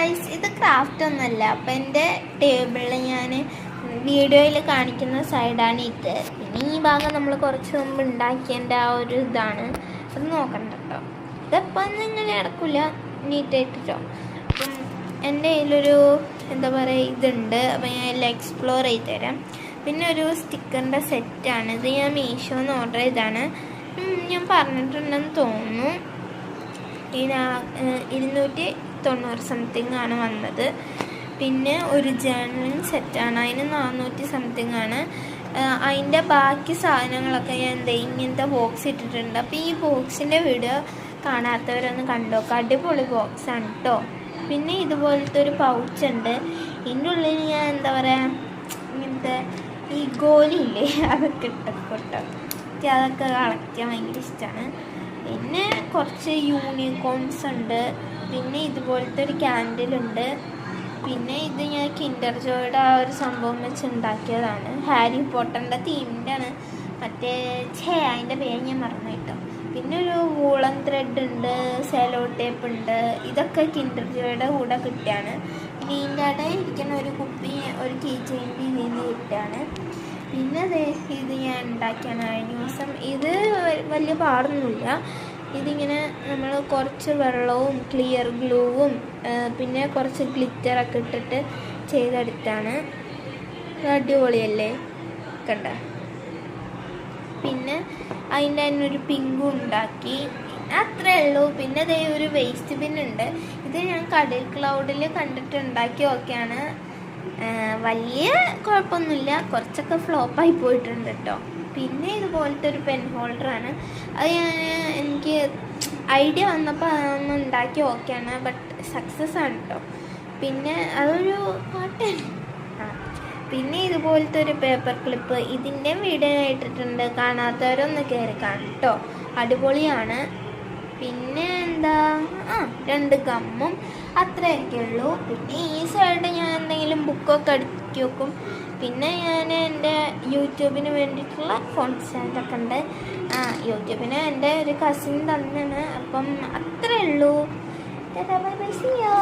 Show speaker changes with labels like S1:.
S1: Guys, ഇത് craft ഒന്നുമല്ല. അപ്പം എൻ്റെ ടേബിളിൽ ഞാൻ വീഡിയോയിൽ കാണിക്കുന്ന സൈഡാണ് ഇത്. പിന്നെ ഈ ഭാഗം നമ്മൾ കുറച്ച് മുമ്പ് ഉണ്ടാക്കിയതിൻ്റെ ആ ഒരു ഇതാണ്. അത് നോക്കണ്ട കേട്ടോ. ഇതപ്പം ഒന്നും ഇങ്ങനെ നടക്കില്ല, നീറ്റായിട്ടോ. അപ്പം എൻ്റെ കയ്യിലൊരു എന്താ പറയുക ഇതുണ്ട്. അപ്പം ഞാൻ എല്ലാം എക്സ്പ്ലോർ ചെയ്ത് തരാം. പിന്നെ ഒരു സ്റ്റിക്കറിൻ്റെ സെറ്റാണ് ഇത്. ഞാൻ മീഷോന്ന് ഓർഡർ ചെയ്താണ്. ഞാൻ പറഞ്ഞിട്ടുണ്ടെന്ന് തോന്നുന്നു. 290 സംതിങ് ആണ് വന്നത്. പിന്നെ ഒരു ജേർണലിങ് സെറ്റാണ്, അതിന് 400 സംതിങ് ആണ്. അതിൻ്റെ ബാക്കി സാധനങ്ങളൊക്കെ ഞാൻ ഇങ്ങനത്തെ ബോക്സ് ഇട്ടിട്ടുണ്ട്. അപ്പോൾ ഈ ബോക്സിൻ്റെ വീഡിയോ കാണാത്തവരൊന്ന് കണ്ടോക്കാം. അടിപൊളി ബോക്സാണ് കേട്ടോ. പിന്നെ ഇതുപോലത്തെ ഒരു പൗച്ചുണ്ട്. ഇതിൻ്റെ ഉള്ളിൽ ഞാൻ എന്താ പറയുക ഇങ്ങനത്തെ ഈ ഗോലിയില്ലേ അതൊക്കെ ഇട്ടോട്ടോ. എനിക്ക് അതൊക്കെ കളക്ട് ചെയ്യാൻ ഭയങ്കര ഇഷ്ടമാണ്. പിന്നെ കുറച്ച് യൂണിക്കോൺസ് ഉണ്ട്. പിന്നെ ഇതുപോലത്തെ ഒരു ക്യാൻഡിലുണ്ട്. പിന്നെ ഇത് ഞാൻ കിൻഡർ ജോയുടെ ആ ഒരു സംഭവം വെച്ച് ഉണ്ടാക്കിയതാണ്. ഹാരി പോട്ടറിൻ്റെ തീമിൻ്റെ ആണ്. അതിൻ്റെ പേര് ഞാൻ മറന്നു കേട്ടോ. പിന്നെ ഒരു വൂളൻ ത്രെഡ് ഉണ്ട്, സെലോ ടേപ്പ് ഉണ്ട്. ഇതൊക്കെ കിൻഡർ ജോയുടെ കൂടെ കിട്ടിയാണ്. പിന്നെ ഇതിൻ്റെ ഇടയിൽ ഇരിക്കുന്ന ഒരു കുപ്പി ഒരു കീ ചെയിൻ്റെ ഇതിൽ നിന്ന് കിട്ടിയാണ്. പിന്നെ ഇത് ഞാൻ ഉണ്ടാക്കിയാണ് കഴിഞ്ഞ ദിവസം. ഇത് വലിയ പാടൊന്നുമില്ല. ഇതിങ്ങനെ നമ്മൾ കുറച്ച് വെള്ളവും ക്ലിയർ ഗ്ലൂവും പിന്നെ കുറച്ച് ഗ്ലിറ്ററൊക്കെ ഇട്ടിട്ട് ചെയ്തെടുത്താണ്. അടിപൊളിയല്ലേ, കണ്ട. പിന്നെ അതിൻ്റെ തന്നെ ഒരു പിങ്കും ഉണ്ടാക്കി. അത്രേ ഉള്ളൂ. പിന്നെ അതേ ഒരു വേസ്റ്റ് ബിന്നുണ്ട്. ഇത് ഞാൻ കടൽ ക്ലൗഡിൽ കണ്ടിട്ട് ഉണ്ടാക്കി നോക്കിയാണ്. വലിയ കുഴപ്പമൊന്നുമില്ല, കുറച്ചൊക്കെ ഫ്ലോപ്പായി പോയിട്ടുണ്ട് കേട്ടോ. പിന്നെ ഇതുപോലത്തെ ഒരു പെൻ ഹോൾഡറാണ്. അത് എനിക്ക് ഐഡിയ വന്നപ്പോൾ അതൊന്ന് ഉണ്ടാക്കി ഓക്കെയാണ്. ബട്ട് സക്സസ് ആണ് കേട്ടോ. പിന്നെ അതൊരു പാട്ടാണ്. പിന്നെ ഇതുപോലത്തെ ഒരു പേപ്പർ ക്ലിപ്പ്, ഇതിൻ്റെ വീഡിയോ ഇട്ടിട്ടുണ്ട്. കാണാത്തവരൊന്ന് കയറി കാണും കേട്ടോ, അടിപൊളിയാണ്. പിന്നെ എന്താ 2 ഗമ്മും അത്രയൊക്കെ ഉള്ളൂ. പിന്നെ ഈ സൈഡ് ഞാൻ എന്തെങ്കിലും ബുക്കൊക്കെ അടുക്കി വെക്കും. പിന്നെ ഞാൻ എൻ്റെ യൂട്യൂബിന് വേണ്ടിയിട്ടുള്ള ഫോൺ സ്റ്റാൻഡൊക്കെ ഉണ്ട്. യൂട്യൂബിന് എൻ്റെ ഒരു കസിൻ തന്നെയാണ്. അപ്പം അത്രയേ ഉള്ളൂ. Bye bye, see U.